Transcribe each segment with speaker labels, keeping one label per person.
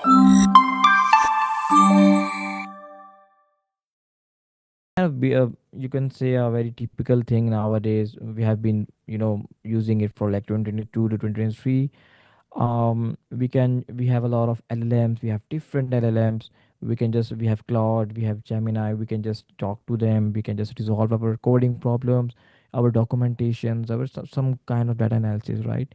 Speaker 1: It's kind of be a, you can say, a very typical thing nowadays. We have been, using it for like 2022 to 2023. We have a lot of LLMs, we have different LLMs. We have Claude, we have Gemini. We can just talk to them, we can just resolve our coding problems, our documentations, our some kind of data analysis, right?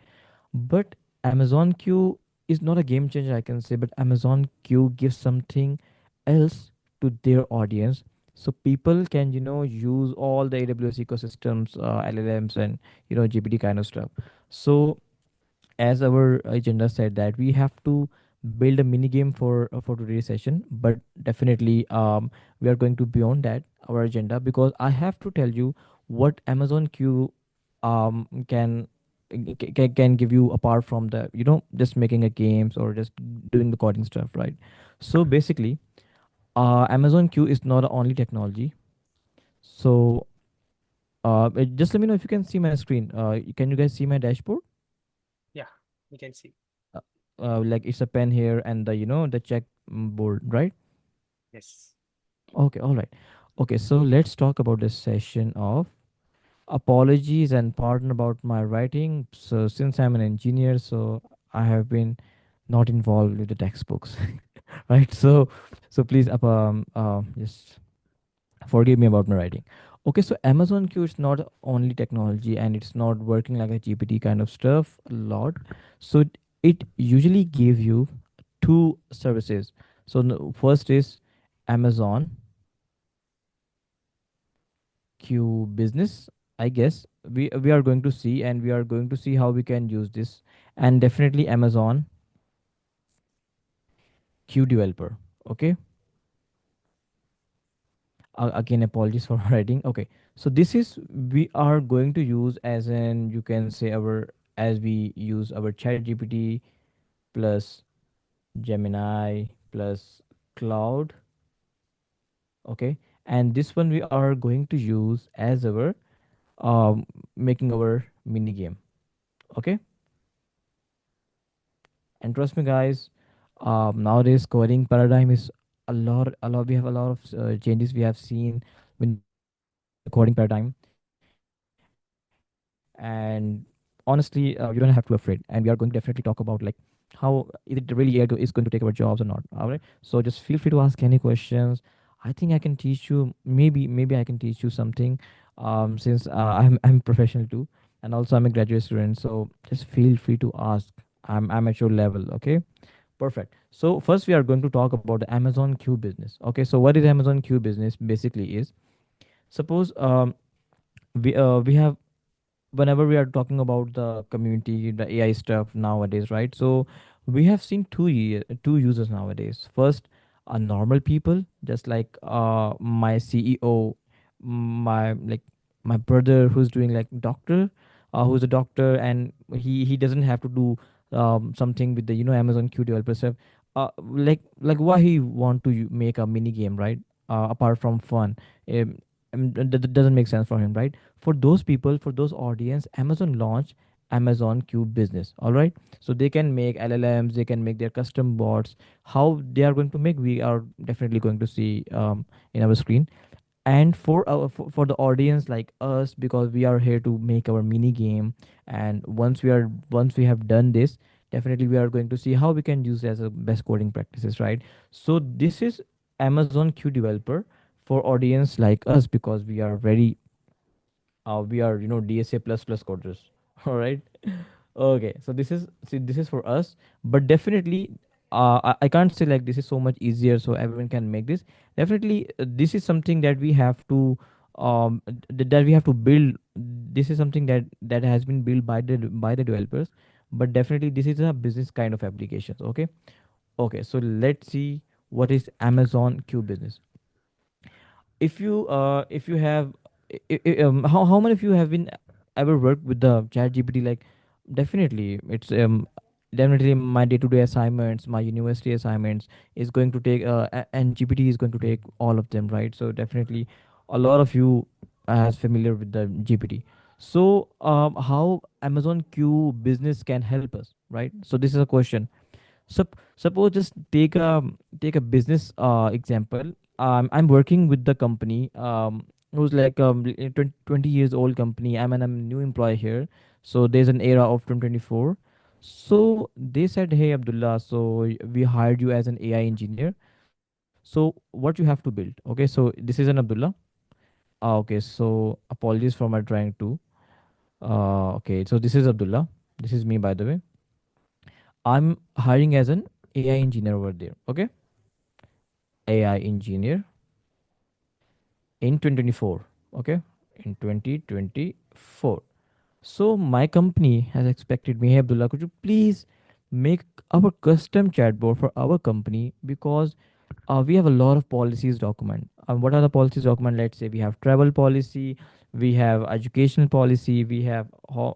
Speaker 1: But Amazon Q is not a game changer, I can say, but Amazon Q gives something else to their audience. So people can, use all the AWS ecosystems, LLMs, and GPT kind of stuff. So as our agenda said, that we have to build a mini game for today's session, but definitely we are going to beyond that our agenda, because I have to tell you what Amazon Q can can give you, apart from the, just making a games or just doing the coding stuff, right? So basically, Amazon Q is not only technology. So just let me know if you can see my screen. Can you guys see my dashboard?
Speaker 2: Yeah, we can see.
Speaker 1: uh, like it's a pen here and the, the check board, right?
Speaker 2: Yes.
Speaker 1: Okay, all right. Okay, so let's talk about this session of apologies and pardon about my writing. So since I'm an engineer, so I have been not involved with the textbooks. Right? So please just forgive me about my writing. Okay, so Amazon Q is not only technology, and it's not working like a GPT kind of stuff a lot. So it usually give you two services. So first is Amazon Q Business. I guess we are going to see, and we are going to see how we can use this, and definitely Amazon Q Developer. Okay, again apologies for writing. Okay, so this is we are going to use as an, you can say, our, as we use our Chat GPT plus Gemini plus Cloud. Okay, and this one we are going to use as our making our mini game. Okay, and trust me guys, nowadays coding paradigm is a lot. We have a lot of changes we have seen in the coding paradigm. And honestly, you don't have to afraid, and we are going to definitely talk about like how is it really AI is going to take our jobs or not. All right, so just feel free to ask any questions. I think I can teach you, maybe I can teach you something, since I'm professional too, and also I'm a graduate student, so just feel free to ask. I'm at your level. Okay, perfect. So first we are going to talk about the Amazon Q business. Okay, so what is Amazon Q business basically is, suppose we have, whenever we are talking about the community, the AI stuff nowadays, right? So we have seen two users nowadays. First, normal people, just like my CEO, my like my brother who's doing like doctor, who's a doctor, and he doesn't have to do something with the, Amazon Q developer stuff. Like why he want to make a mini game, right? Apart from fun, um, that doesn't make sense for him, right? For those people, for those audience, Amazon launched Amazon Q business. All right, so they can make LLMs, they can make their custom bots. How they are going to make, we are definitely going to see in our screen. And for the audience like us, because we are here to make our mini game, and once we have done this, definitely we are going to see how we can use as a best coding practices, right? So this is Amazon Q developer for audience like us, because we are, DSA plus plus coders. All right. Okay, so this is for us, but definitely I can't say like this is so much easier so everyone can make this. Definitely this is something that we have to that we have to build. This is something that has been built by the developers, but definitely this is a business kind of applications. Okay. Okay, so let's see what is Amazon Q business. If you have how many of you have been ever worked with the Chat GPT? Like, definitely it's definitely my day-to-day assignments, my university assignments is going to take and GPT is going to take all of them, right? So definitely a lot of you as familiar with the GPT. So how Amazon Q business can help us, right? So this is a question. Suppose just take a business example. I'm working with the company who's like 20 years old company. I'm a new employee here. So there's an era of 2024. So they said, hey Abdullah, so we hired you as an AI engineer. So what you have to build? Okay, so this is an Abdullah. Okay, so apologies for my trying to. Okay, so this is Abdullah. This is me, by the way. I'm hiring as an AI engineer over there. Okay, AI engineer in 2024. Okay, in 2024. So my company has expected me, hey Abdullah, could you please make our custom chatbot for our company because we have a lot of policies document. What are the policies document? Let's say we have travel policy, we have educational policy, we have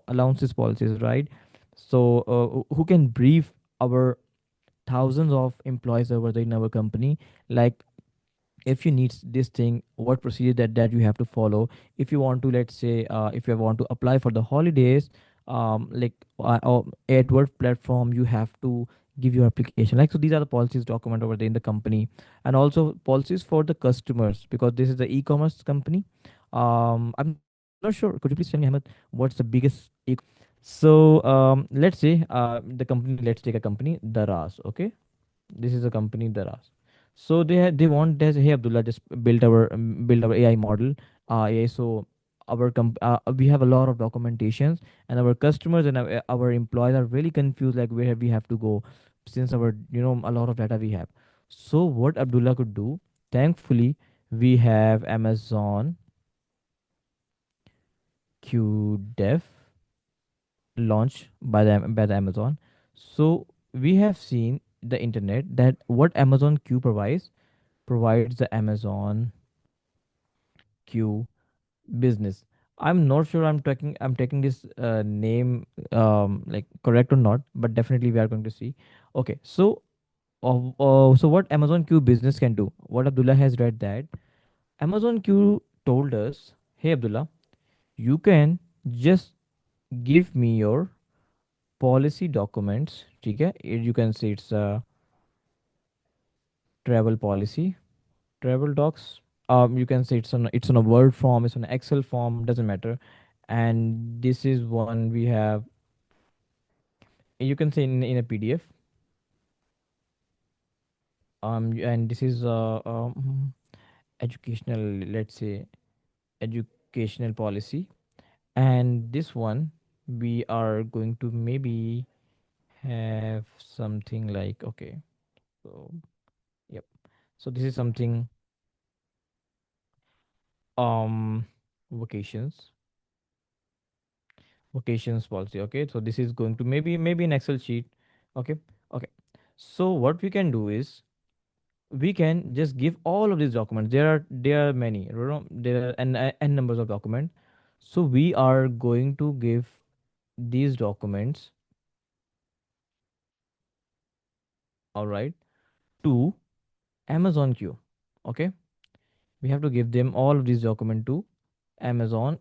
Speaker 1: allowances policies, right? So who can brief our thousands of employees over there in our company, like if you need this thing, what procedure that you have to follow. If you want to, let's say if you want to apply for the holidays, like at what platform you have to give your application, like, so these are the policies document over there in the company. And also policies for the customers, because this is the e-commerce company. I'm not sure, could you please tell me, Ahmed, what's the biggest so let's say the company, let's take a company Daraz. Okay, this is a company Daraz. So they want this. Hey Abdullah, just build our AI model. AI. So we have a lot of documentations, and our customers and our employees are really confused, like where we have to go, since our a lot of data we have. So what Abdullah could do? Thankfully, we have Amazon QDev launched by the Amazon. So we have seen the internet that what Amazon Q provides the Amazon Q business. I'm not sure I'm taking this name like correct or not, but definitely we are going to see. Okay, so so what Amazon Q business can do? What Abdullah has read that Amazon Q told us, hey Abdullah, you can just give me your policy documents. Okay, you can say it's a travel policy, travel docs. You can say it's on a Word form, it's on an Excel form, doesn't matter. And this is one we have. You can say in a PDF. And this is educational. Let's say educational policy. And this one we are going to maybe have something like, okay. So yep. So this is something um vacations vacations policy. Okay, so this is going to maybe an Excel sheet. Okay. Okay, so what we can do is we can just give all of these documents. There are many, there are n numbers of documents. So we are going to give these documents, all right, to Amazon Q. Okay, we have to give them all of these documents to Amazon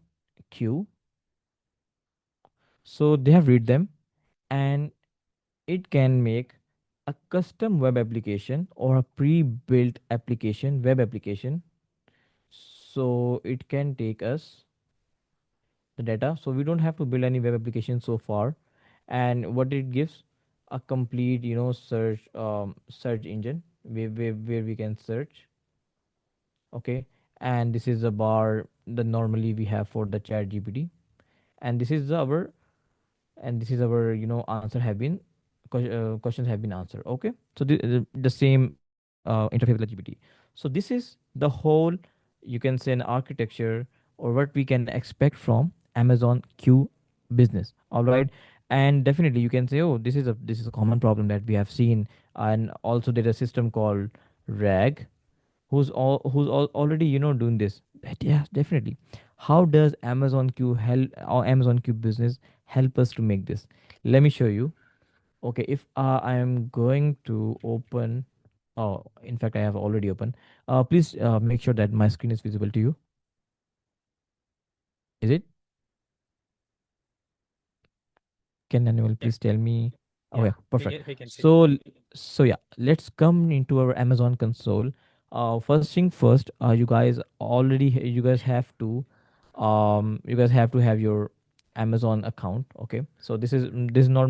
Speaker 1: Q. So they have read them, and it can make a custom web application or a pre-built application, web application. So it can take us the data, so we don't have to build any web application so far. And what it gives, a complete search engine where we can search. Okay, and this is a bar that normally we have for the chat gpt. And this is our answer have been questions have been answered. Okay, so the same interface with the gpt. So this is the whole, you can say, an architecture, or what we can expect from Amazon Q business. All right. And definitely you can say, oh, this is a common problem that we have seen. And also there's a system called RAG, who's already doing this. Yeah, definitely. How does Amazon Q help, or Amazon Q business help us to make this? Let me show you. Okay, if I am going to open, oh, in fact I have already opened. Please make sure that my screen is visible to you. Is it? Can anyone
Speaker 2: Yeah.
Speaker 1: please tell me?
Speaker 2: Yeah,
Speaker 1: Okay, perfect.
Speaker 2: we can see.
Speaker 1: So yeah, let's come into our Amazon console. First thing first, you guys have to have your Amazon account. Okay, so this is not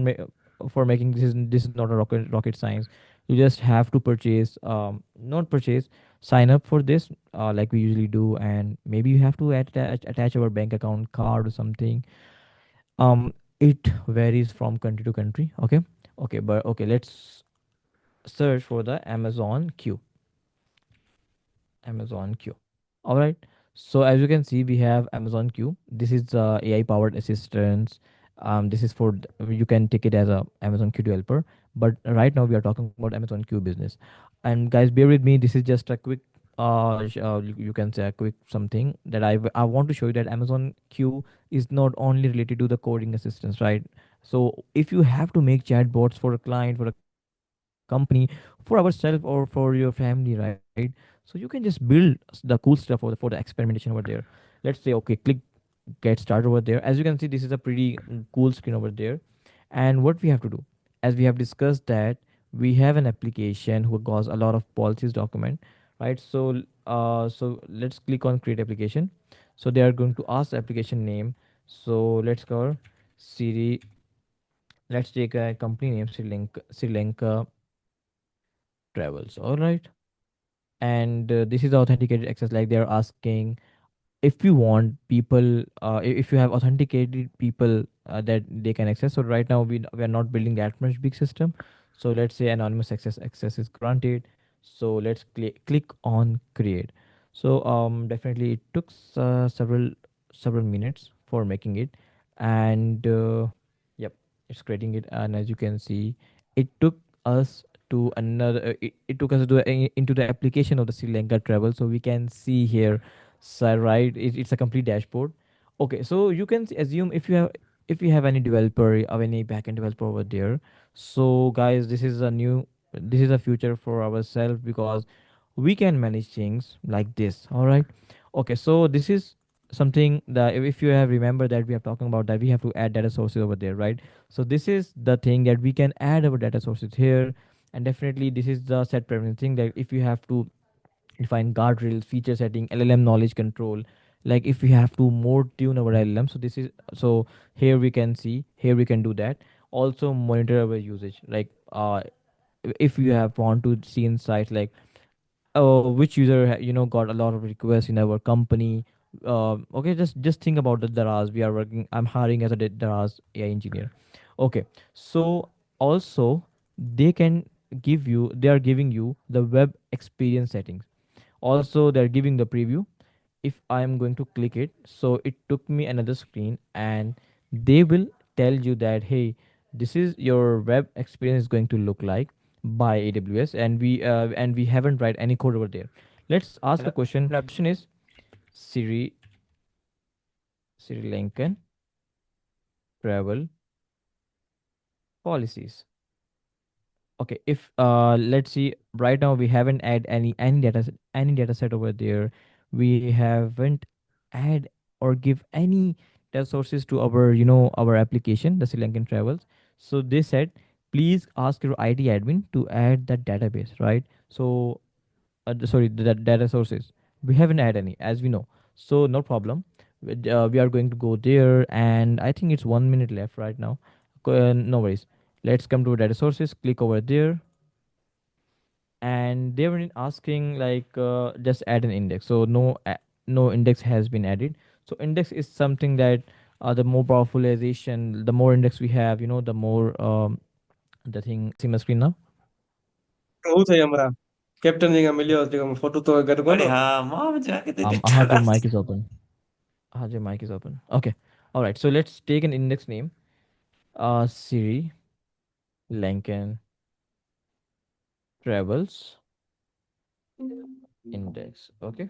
Speaker 1: for making this is not a rocket science. You just have to purchase not purchase sign up for this like we usually do, and maybe you have to attach our bank account card or something. It varies from country to country. Okay, but okay, let's search for the Amazon Q. All right. So as you can see, we have Amazon Q. This is AI powered assistance. This is for you can take it as a Amazon Q developer. But right now we are talking about Amazon Q business. And guys, bear with me. This is just a quick you can say a quick something that I want to show you that Amazon Q is not only related to the coding assistance, right? So if you have to make chatbots for a client, for a company, for ourselves or for your family, right? So you can just build the cool stuff for the experimentation over there. Let's say okay, click get started over there. As you can see, this is a pretty cool screen over there. And what we have to do, as we have discussed that we have an application who got a lot of policies document, right? So let's click on create application. So they are going to ask the application name. So let's go Siri. Let's take a company name Sri Lanka Travels. All right. And this is the authenticated access, like they're asking if you want people if you have authenticated people that they can access. So right now we are not building that much big system. So let's say anonymous access is granted. So let's click on create. So definitely it took several minutes for making it. And yep, it's creating it. And as you can see, it took us to another it took us to into the application of the Sri Lanka travel. So we can see here, so right, it's a complete dashboard. Okay, so you can assume if you have any developer or any backend developer over there. So guys, this is a future for ourselves because we can manage things like this. All right. Okay, so this is something that if you have remember that we are talking about that we have to add data sources over there, right? So this is the thing that we can add our data sources here. And definitely this is the set preference thing that if you have to define guardrails, feature setting, LLM knowledge control. Like if we have to more tune our LLM, so this is so here we can see here we can do that. Also monitor our usage. Like if you have want to see insights like which user got a lot of requests in our company. Okay, just think about the Daraz. We are working. I'm hiring as a Daraz AI engineer. Okay, so also they are giving you the web experience settings. Also they're giving the preview. If I'm going to click it, so it took me another screen, and they will tell you that hey, this is your web experience is going to look like by AWS. And we haven't write any code over there. Let's ask a question.
Speaker 2: And
Speaker 1: Question is Siri Sri Lankan travel policies. Okay, if let's see, right now we haven't add any data set over there. We haven't add or give any data sources to our our application, the Sri Lankan travels. So they said please ask your IT admin to add that database, right? So sorry, the data sources we haven't had any, as we know. So no problem. We are going to go there, and I think it's 1 minute left right now. No worries. Let's come to data sources, click over there. And they were asking like just add an index. So no index has been added. So index is something that the more powerfulization, the more index we have, the more the thing. See my screen now.
Speaker 3: હું થઈ અમારા captain જે મળ્યો photo તો
Speaker 4: अरे हाँ माँ जाके देखे
Speaker 1: Ahad, your
Speaker 4: डरा
Speaker 1: mic is open. Ahad, your mic is open. Okay. All right. So let's take an index name. Siri Lankan Travels Index. Okay.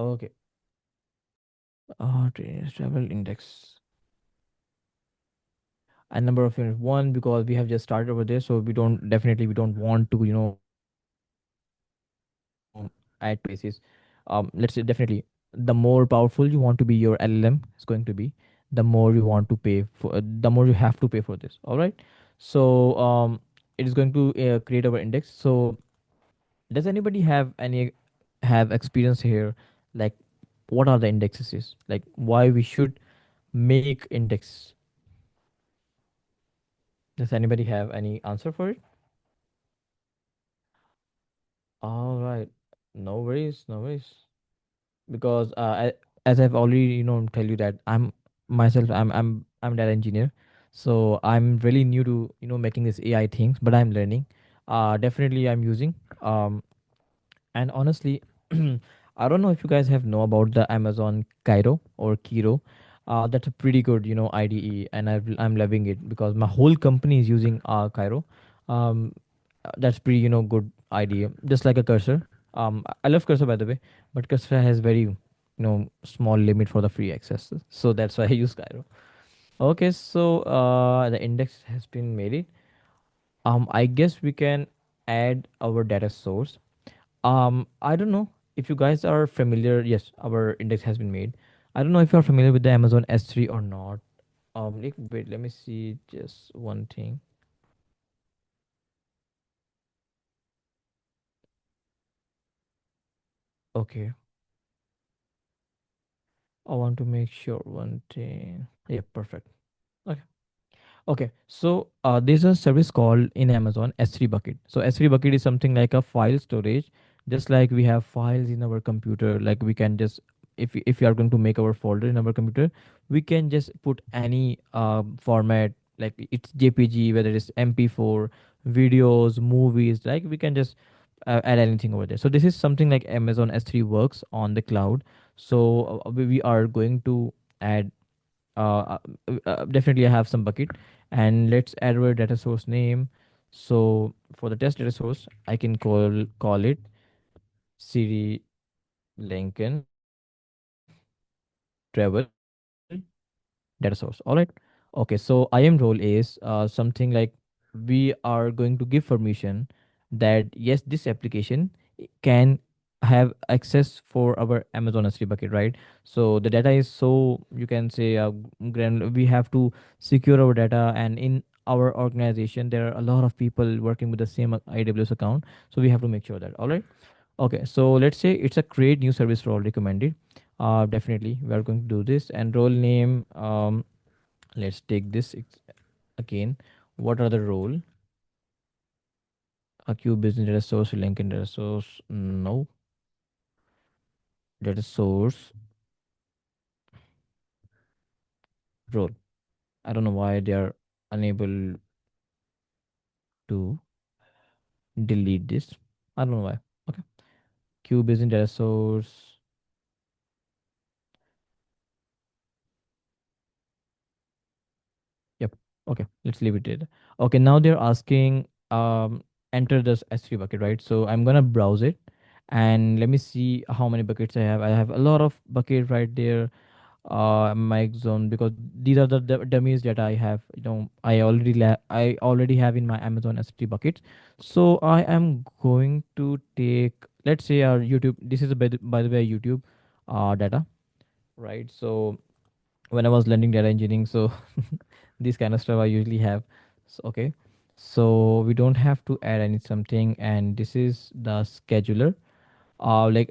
Speaker 1: Okay. Travel Index. And number of units one, because we have just started over there, so we don't want to add to our basis. Let's say definitely the more powerful you want to be your LLM is going to be, the more you want to pay for, the more you have to pay for this. All right. So it is going to create our index. So does anybody have experience here, like what are the indexes is, like why we should make index? Does anybody have any answer for it? All right, no worries, no worries. Because as I've already tell you that I'm myself, I'm data engineer, so I'm really new to making this AI things, but I'm learning. Definitely I'm using. And honestly, I don't know if you guys have know about the Amazon Cairo or Kiro. That's a pretty good IDE, and I'm loving it because my whole company is using Cairo. Um, that's pretty good idea, just like a cursor. I love cursor, by the way, but cursor has very small limit for the free access, so that's why I use Cairo. Okay, so the index has been made. I guess we can add our data source. I don't know if you guys are familiar. Yes, our index has been made. I don't know if you're familiar with the Amazon S3 or not. Wait, let me see just one thing. Okay, I want to make sure one thing. Yeah, perfect. Okay. Okay, so there's a service called in Amazon S3 bucket. So S3 bucket is something like a file storage, just like we have files in our computer. Like we can just, if we are going to make our folder in our computer, we can just put any format, like it's JPG, whether it's MP4, videos, movies. Like we can just add anything over there. So this is something like Amazon S3 works on the cloud. So we are going to add definitely I have some bucket, and let's add our data source name. So for the test data source, I can call it Siri Lincoln Travel data source. All right. Okay, so IAM role is something like we are going to give permission that yes, this application can have access for our Amazon S3 bucket, right? So the data is, so you can say we have to secure our data, and in our organization there are a lot of people working with the same AWS account, so we have to make sure that. All right. Okay, so let's say it's a create new service role recommended. Definitely we are going to do this, and role name, let's take this again. What are the role? A Q business data source, Lincoln data source, no, data source role. I don't know why they are unable to delete this. I don't know why. Okay, Q business data source. Yep. Okay, let's leave it there. Okay, now they're asking enter this S3 bucket, right? So I'm gonna browse it, and let me see how many buckets I have. I have a lot of buckets right there. My zone, because these are the dummies that I have. I already have in my Amazon S3 buckets. So I am going to take, let's say our YouTube. This is by the way YouTube data, right? So when I was learning data engineering, so this kind of stuff I usually have. So, okay, so we don't have to add any something, and this is the scheduler. Like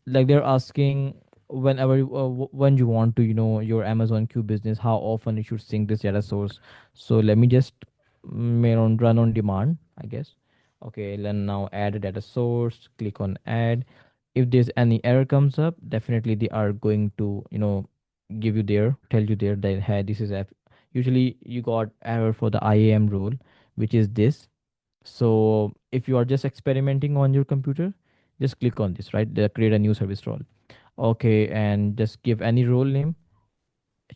Speaker 1: they're asking whenever when you want to your Amazon Q business, how often you should sync this data source. So let me just run on demand, I guess. Okay, then now add a data source, click on add. If there's any error comes up, definitely they are going to give you there, tell you there that hey, this is usually you got error for the IAM rule, which is this. So if you are just experimenting on your computer, just click on this, right? Create a new service role. Okay, and just give any role name,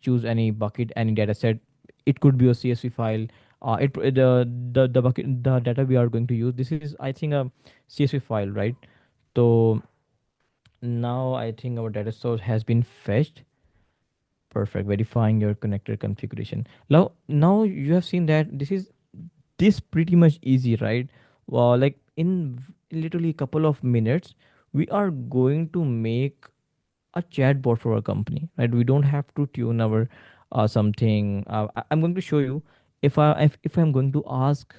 Speaker 1: choose any bucket, any data set. It could be a CSV file. The bucket, the data we are going to use. This is, I think, a CSV file, right? So now I think our data source has been fetched. Perfect. Verifying your connector configuration. Now you have seen that this pretty much easy, right? Well, like in literally a couple of minutes, we are going to make a chatbot for our company, right? We don't have to tune our something. I'm going to show you if I'm going to ask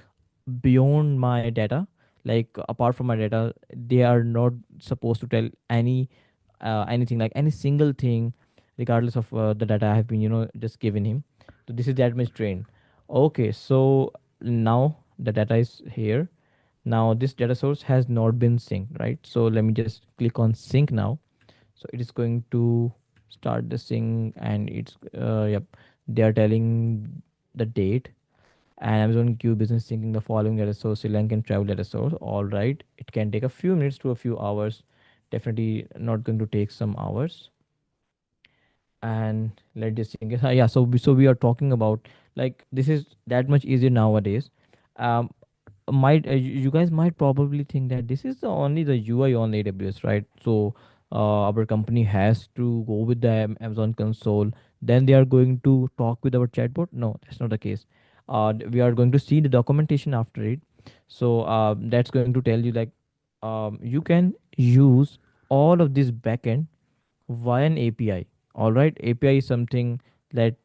Speaker 1: beyond my data, like apart from my data, they are not supposed to tell anything, like any single thing, regardless of the data I have been just given him. So this is that much trained. Okay, so now the data is here. Now this data source has not been synced, right? So let me just click on sync now. So it is going to start the sync, and it's yep, they are telling the date. And Amazon Q business syncing the following data source: Sri Lankan travel data source. All right, it can take a few minutes to a few hours. Definitely not going to take some hours. And let's just think yeah, so we are talking about, like, this is that much easier nowadays. um might you guys might probably think that this is the only the UI on AWS, right? So our company has to go with the Amazon console, then they are going to talk with our chatbot. No, that's not the case. We are going to see the documentation after it. So that's going to tell you, like, you can use all of this backend via an API. All right, API is something that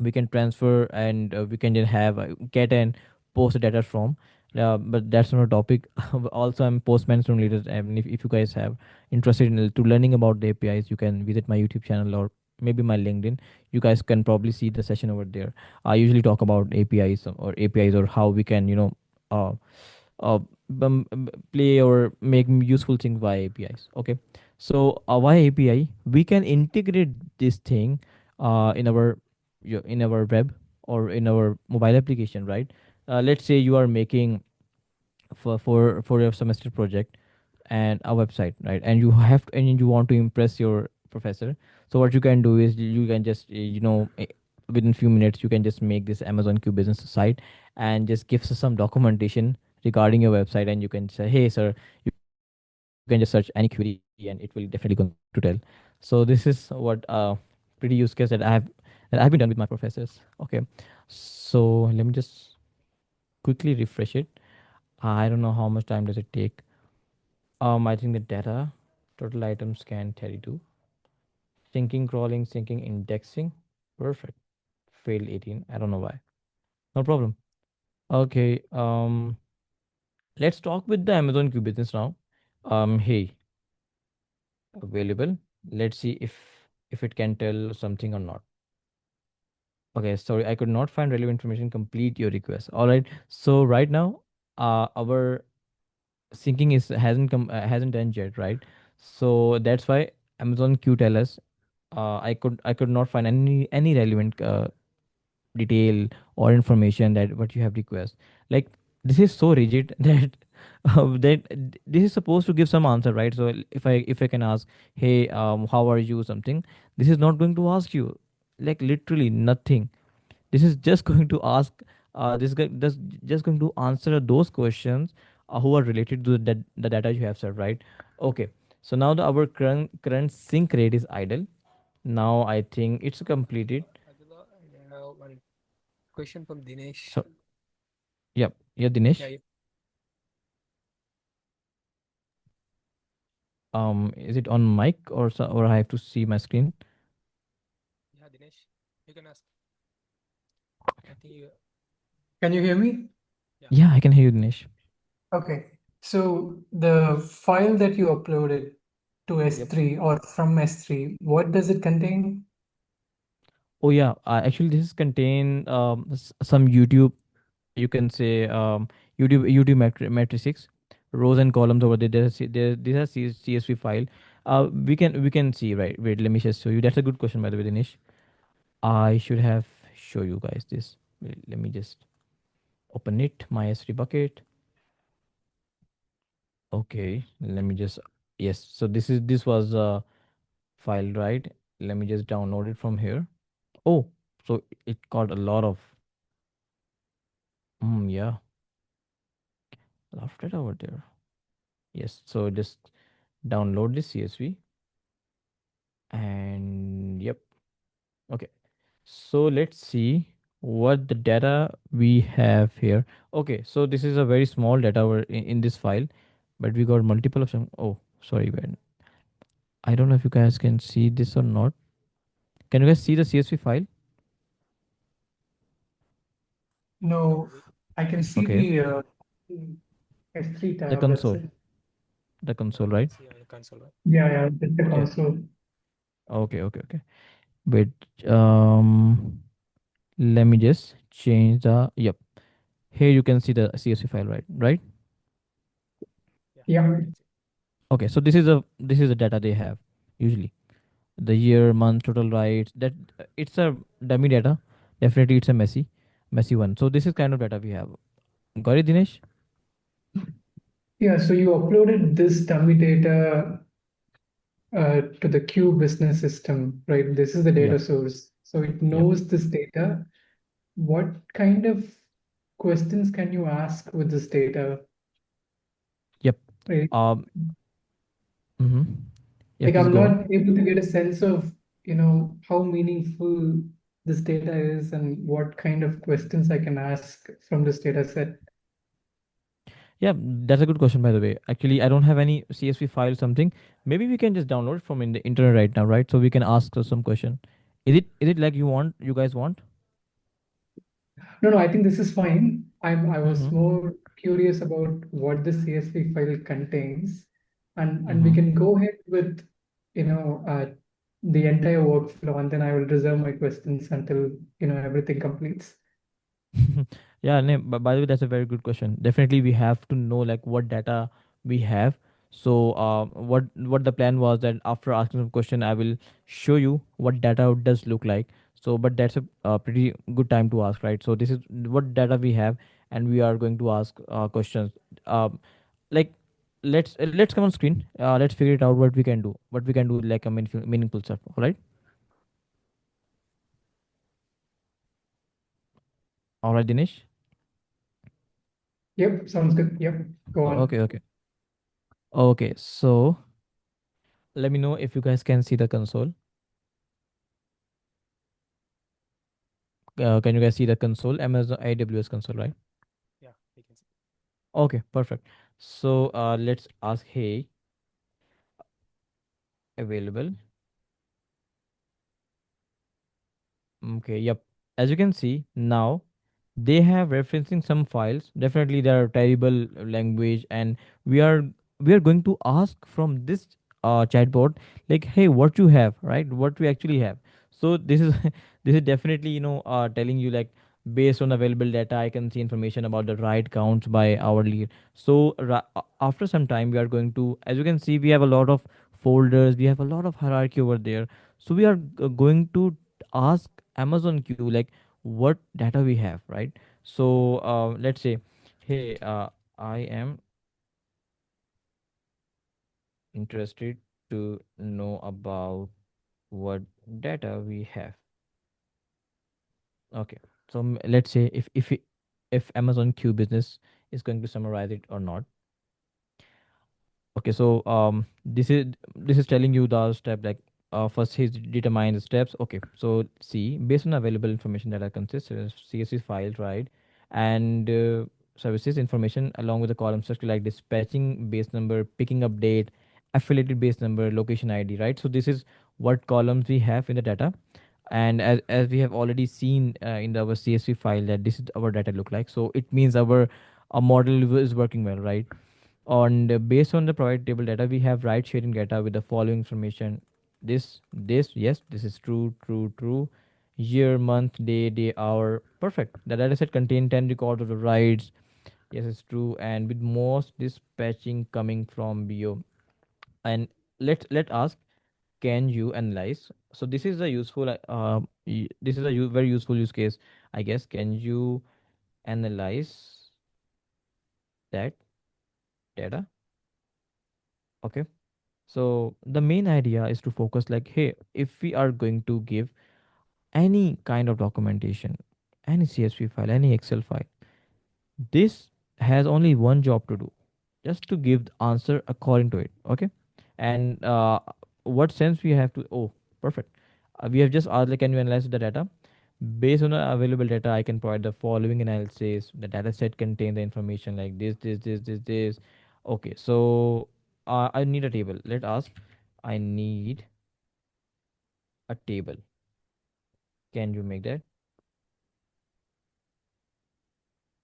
Speaker 1: we can transfer, and we can then have get and post the data from. But that's not a topic. Also, I'm post management leader, and if you guys have interested in to learning about the APIs, you can visit my YouTube channel or maybe my LinkedIn. You guys can probably see the session over there. I usually talk about APIs or how we can uh, uh, play or make useful things via APIs. Okay, so via API we can integrate this thing in our in our web or in our mobile application, right? Let's say you are making for your semester project and a website, right? And you have to, and you want to impress your professor. So what you can do is you can just within few minutes you can just make this Amazon Q business site and just give us some documentation regarding your website, and you can say, hey sir, you can just search any query and it will definitely going to tell. So this is what pretty use case that I've been done with my professors. Okay, so let me just quickly refresh it. I don't know how much time does it take. I think the data, total items scan 32, syncing, crawling, syncing, indexing. Perfect. Failed 18. I don't know why. No problem. Okay. Let's talk with the Amazon Q business now. Hey, available. Let's see if it can tell something or not. Okay, sorry, I could not find relevant information. Complete your request. All right. So right now, our syncing is hasn't done yet, right? So that's why Amazon Q tell us I could not find any relevant detail or information that what you have request. Like, this is so rigid that this is supposed to give some answer, right? So if I can ask, hey, how are you, something, this is not going to ask you like literally nothing. This is just going to ask this guy just going to answer those questions who are related to the data you have served, right? Okay, so now our current sync rate is idle. Now I think it's completed.
Speaker 2: Adila, I have one question from Dinesh.
Speaker 1: So yep, yeah, Dinesh.
Speaker 2: Yeah, yeah,
Speaker 1: Is it on mic or I have to see my screen?
Speaker 2: yeah, Dinesh, you can ask. I think you,
Speaker 5: Can you hear me?
Speaker 2: yeah,
Speaker 1: Yeah, I can hear you, Dinesh.
Speaker 5: Okay. So the file that you uploaded to
Speaker 1: Yep.
Speaker 5: S3 or from S3, what does it contain?
Speaker 1: Oh yeah, actually this is contain some YouTube, you can say, YouTube matrices, rows and columns over there. These are CSV file. We can see, right? Wait, let me just show you. That's a good question, by the way, Dinesh. I should have show you guys this. Wait, let me just open it. My S3 bucket. Okay, let me just, yes. So this was a file, right? Let me just download it from here. Oh, so it got a lot of yeah, a lot of data over there. Yes, so just download this CSV, and yep. Okay, so let's see what the data we have here. Okay, so this is a very small data in this file, but we got multiple of some. Oh, sorry, man. I don't know if you guys can see this or not. Can you guys see the CSV file?
Speaker 5: No,
Speaker 2: We,
Speaker 5: I can see
Speaker 1: Okay,
Speaker 5: the S3
Speaker 1: the
Speaker 5: tab, that's
Speaker 1: console,
Speaker 5: it.
Speaker 1: the
Speaker 2: no,
Speaker 1: console,
Speaker 2: we can
Speaker 1: right?
Speaker 2: see on the console, right?
Speaker 5: Yeah, just the
Speaker 1: Yeah.
Speaker 5: console.
Speaker 1: Okay, okay, okay. Wait, let me just change the. Yep. Here you can see the CSV file, right? Right.
Speaker 2: Yeah,
Speaker 5: Yeah,
Speaker 2: we can see.
Speaker 1: Okay. So this is the data they have usually. The year, month, total rights. That it's a dummy data. Definitely, it's a messy one. So this is kind of data we have. Got it, Dinesh?
Speaker 5: yeah. So you uploaded this dummy data to the Q business system, right? This is the
Speaker 1: Yep.
Speaker 5: data source. So it
Speaker 1: Yep.
Speaker 5: knows this data. What kind of questions can you ask with this data,
Speaker 1: Yep.
Speaker 5: right?
Speaker 1: Um. Mm-hmm. Yes.
Speaker 5: Like
Speaker 1: Please
Speaker 5: I'm
Speaker 1: go on.
Speaker 5: not able to get a sense of, how meaningful this data is and what kind of questions I can ask from this data set.
Speaker 1: Yeah, that's a good question, by the way. Actually, I don't have any CSV file or something. Maybe we can just download it from in the internet right now, right? So we can ask us some question. Is it like you guys want?
Speaker 5: No, no, I think this is fine. I was
Speaker 1: Mm-hmm.
Speaker 5: more curious about what the CSV file contains, and we
Speaker 1: Mm-hmm.
Speaker 5: can go ahead with, the entire workflow, and then I will reserve my questions until, everything completes.
Speaker 1: Yeah, no, but by the way, that's a very good question. Definitely, we have to know like what data we have. So, what the plan was that after asking some question, I will show you what data does look like. So, but that's a pretty good time to ask, right? So, this is what data we have, and we are going to ask questions. Like, let's come on screen. Let's figure it out what we can do. What we can do like a meaningful stuff. All right. All right, Dinesh.
Speaker 5: Yep, sounds good. Yep, go on.
Speaker 1: Okay. Okay. Okay. So. Let me know if you guys can see the console. Can you guys see the console? Amazon AWS console, right?
Speaker 2: Yeah, we can see.
Speaker 1: Okay, perfect. So let's ask, hey, available. Okay, yep. As you can see now, they have referencing some files. Definitely, they are terrible language, and we are we are going to ask from this chatbot like, hey, what you have, right? What we actually have. So this is this is definitely telling you like based on available data, I can see information about the right counts by hourly. So after some time, we are going to, as you can see, we have a lot of folders. We have a lot of hierarchy over there. So we are going to ask Amazon Q like what data we have, right? So let's say, hey, I am interested to know about what data we have. Okay, so let's say if Amazon Q business is going to summarize it or not. Okay, so this is telling you the step like first he's determine the steps. Okay, so see based on available information that are consistent CSV files, right, and services information along with the column structure like dispatching base number, picking up date, affiliated base number, location ID, right? So this is what columns we have in the data, and as we have already seen in our CSV file that this is our data look like. So it means our model is working well, right? And based on the provided table data, we have ride sharing data with the following information. This, yes, this is true, true, true. Year, month, day, hour. Perfect. The data set contain 10 records of the rides. Yes, it's true. And with most dispatching coming from BO. And let ask, can you analyze? So this is a useful this is a very useful use case, I guess. Can you analyze that data? Okay. So the main idea is to focus like, hey, if we are going to give any kind of documentation, any CSV file, any Excel file, this has only one job to do, just to give the answer according to it. Okay. And what sense we have to, oh, perfect. We have just asked like, can you analyze the data? Based on the available data, I can provide the following analysis. The data set contain the information like this. Okay, so I need a table. Let us. I need a table. Can you make that?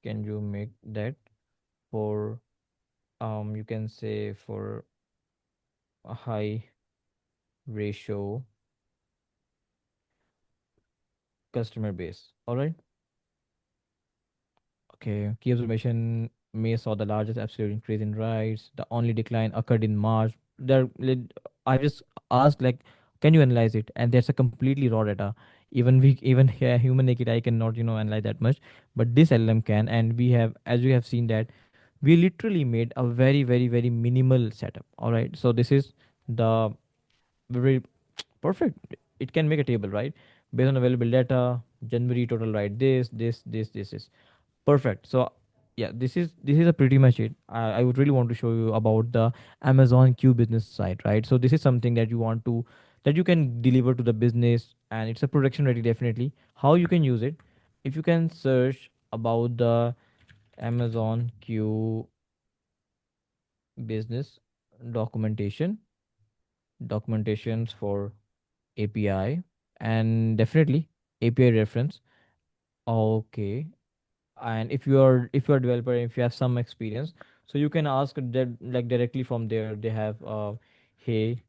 Speaker 1: can you make that for you can say for a high ratio customer base. All right. Okay, key observation: May saw the largest absolute increase in rights. The only decline occurred in March. I just asked like, can you analyze it? And that's a completely raw data. Even we, even here, human naked eye cannot, analyze that much. But this LLM can, and we have, as we have seen that, we literally made a very, very, very minimal setup. All right. So this is the very perfect. It can make a table, right? Based on available data, January total, right? This is perfect. So yeah, this is a pretty much it. I would really want to show you about the Amazon Q business site, right? So this is something that you want to, that you can deliver to the business, and it's a production ready. Definitely how you can use it, if you can search about the Amazon Q business documentation, documentations for API, and definitely API reference. Okay. And if you're a developer, if you have some experience, so you can ask that like directly from there. They have hey,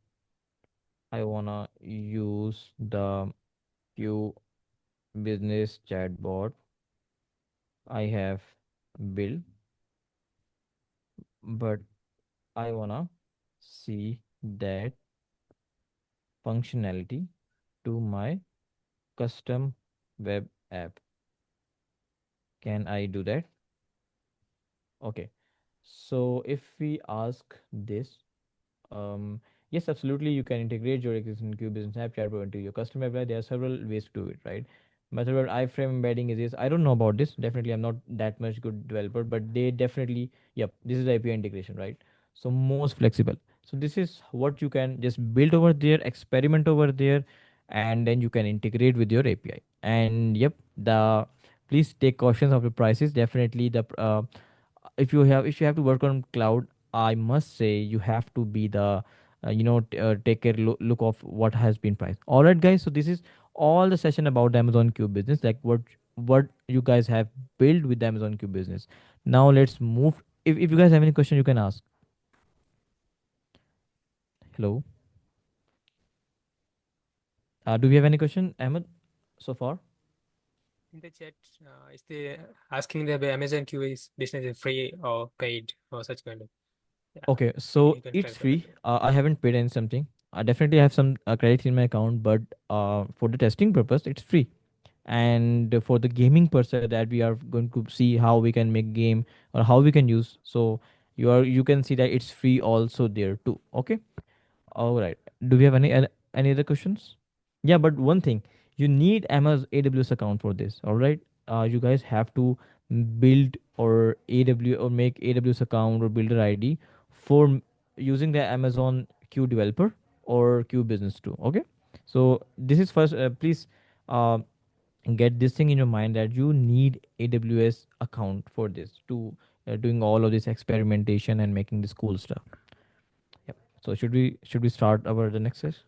Speaker 1: I wanna use the Q business chatbot I have built, but I wanna see that functionality to my custom web app. Can I do that? Okay. So if we ask this, yes, absolutely, you can integrate your existing Q business app chatbot into your customer API. There are several ways to do it, right? Method where iframe embedding is this. I don't know about this. Definitely, I'm not that much good developer, but they definitely, yep, this is API integration, right? So most flexible. So this is what you can just build over there, experiment over there, and then you can integrate with your API. And yep, the please take cautions of the prices. Definitely, the if you have to work on cloud, I must say you have to be the take care look of what has been priced. All right, guys. So this is all the session about the Amazon Q business, like what you guys have built with the Amazon Q business. Now let's move. If you guys have any question, you can ask. Hello. Do we have any question, Ahmed, so far?
Speaker 2: In the chat, is the asking the Amazon Q is business is free or paid or such kind of. Yeah,
Speaker 1: Okay, so
Speaker 2: you can
Speaker 1: it's
Speaker 2: clarify that.
Speaker 1: free. I haven't paid any something. I definitely have some credit in my account, but for the testing purpose, it's free. And for the gaming per se, that we are going to see how we can make game or how we can use. So you can see that it's free also there too. Okay. All right. Do we have any other questions? Yeah, but one thing, you need Amazon AWS account for this. All right. You guys have to build or AW or make AWS account or builder ID for using the Amazon Q developer or Q business too. Okay. So this is first. Please uh, get this thing in your mind that you need AWS account for this to doing all of this experimentation and making this cool stuff. Yep. So should we start our the next session?